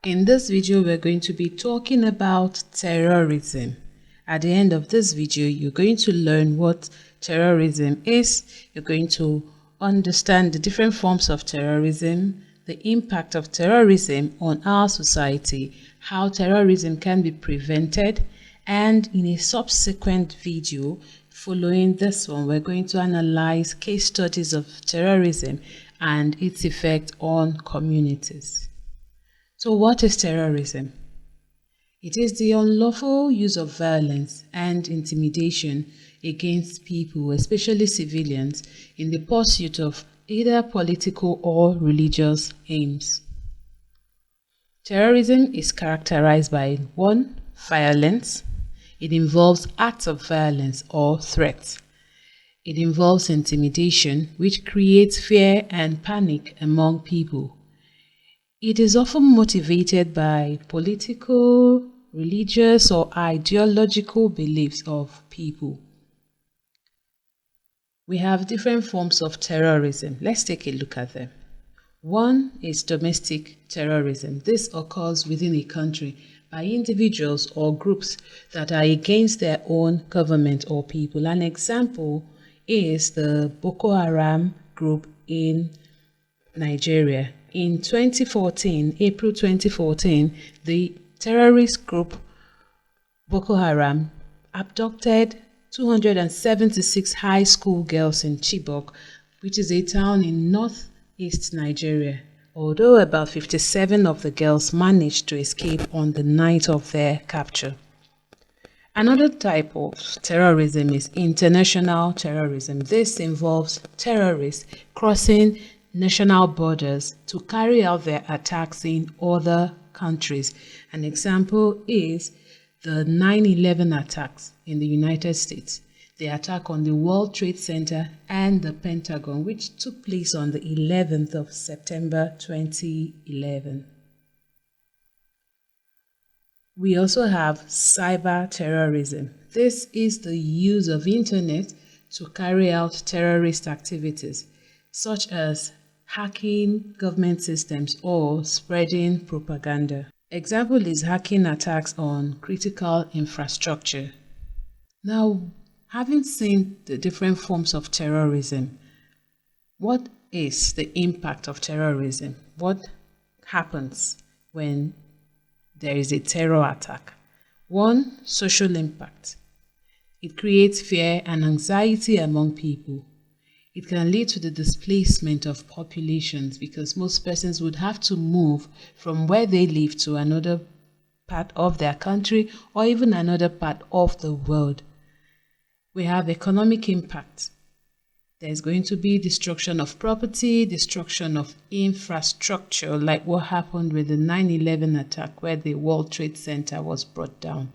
In this video, we're going to be talking about terrorism. At the end of this video, you're going to learn what terrorism is. You're going to understand the different forms of terrorism, the impact of terrorism on our society, how terrorism can be prevented, and in a subsequent video following this one, we're going to analyze case studies of terrorism and its effect on communities. So what is terrorism? It is the unlawful use of violence and intimidation against people, especially civilians, in the pursuit of either political or religious aims. Terrorism is characterized by 1. Violence. It involves acts of violence or threats. It involves intimidation, which creates fear and panic among people. It is often motivated by political, religious, or ideological beliefs of people. We have different forms of terrorism. Let's take a look at them. 1 is domestic terrorism. This occurs within a country by individuals or groups that are against their own government or people. An example is the Boko Haram group in Nigeria. In April 2014, the terrorist group Boko Haram abducted 276 high school girls in Chibok, which is a town in northeast Nigeria, although about 57 of the girls managed to escape on the night of their capture. Another type of terrorism is international terrorism. This involves terrorists crossing national borders to carry out their attacks in other countries. An example is the 9/11 attacks in the United States, the attack on the World Trade Center and the Pentagon, which took place on the 11th of September 2011. We also have cyberterrorism. This is the use of internet to carry out terrorist activities, such as hacking government systems or spreading propaganda. Example is hacking attacks on critical infrastructure. Now, having seen the different forms of terrorism, what is the impact of terrorism? What happens when there is a terror attack? 1. Social impact. It creates fear and anxiety among people. It can lead to the displacement of populations because most persons would have to move from where they live to another part of their country or even another part of the world. We have economic impact. There's going to be destruction of property, destruction of infrastructure, like what happened with the 9/11 attack where the World Trade Center was brought down.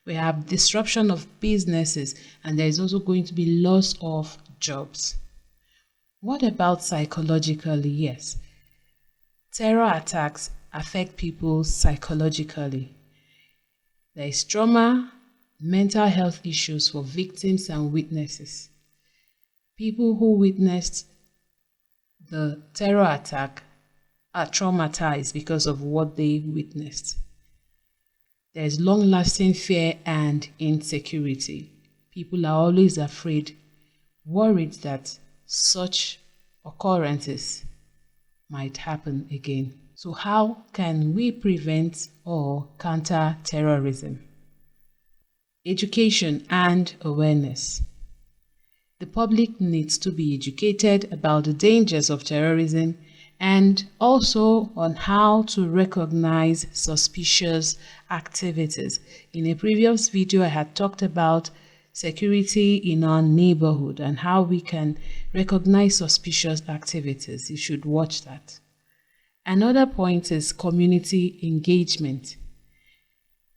We have disruption of businesses, and there is also going to be loss of jobs. What about psychologically? Yes, terror attacks affect people psychologically. There is trauma, mental health issues for victims and witnesses. People who witnessed the terror attack are traumatized because of what they witnessed. There is long-lasting fear and insecurity. People are always afraid, worried that such occurrences might happen again. So how can we prevent or counter terrorism? Education and awareness. The public needs to be educated about the dangers of terrorism and also on how to recognize suspicious activities. In a previous video, I had talked about security in our neighborhood and how we can recognize suspicious activities. You should watch that. Another point is community engagement.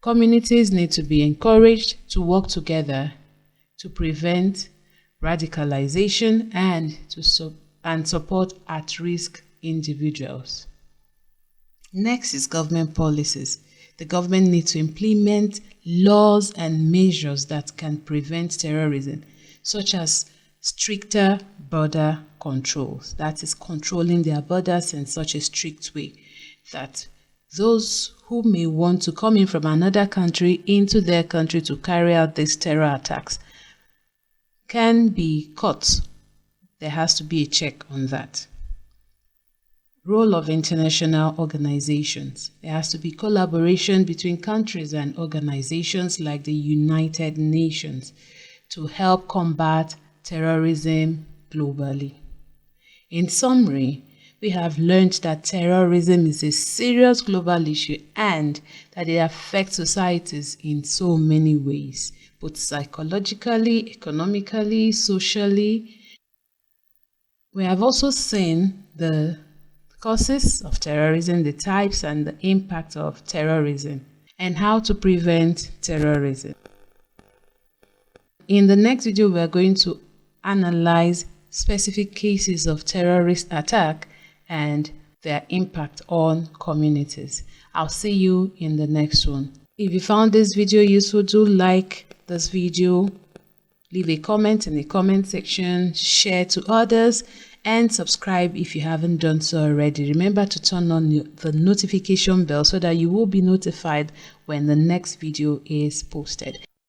Communities need to be encouraged to work together to prevent radicalization and support at-risk individuals. Next is government policies. The government needs to implement laws and measures that can prevent terrorism, such as stricter border controls. That is controlling their borders in such a strict way that those who may want to come in from another country into their country to carry out these terror attacks can be caught. There has to be a check on that. Role of international organizations. There has to be collaboration between countries and organizations like the United Nations to help combat terrorism globally. In summary, we have learned that terrorism is a serious global issue and that it affects societies in so many ways, both psychologically, economically, socially. We have also seen the causes of terrorism, the types and the impact of terrorism, and how to prevent terrorism. In the next video, we are going to analyze specific cases of terrorist attack and their impact on communities. I'll see you in the next one. If you found this video useful, do like this video, leave a comment in the comment section, share to others, and subscribe if you haven't done so already. Remember to turn on the notification bell so that you will be notified when the next video is posted.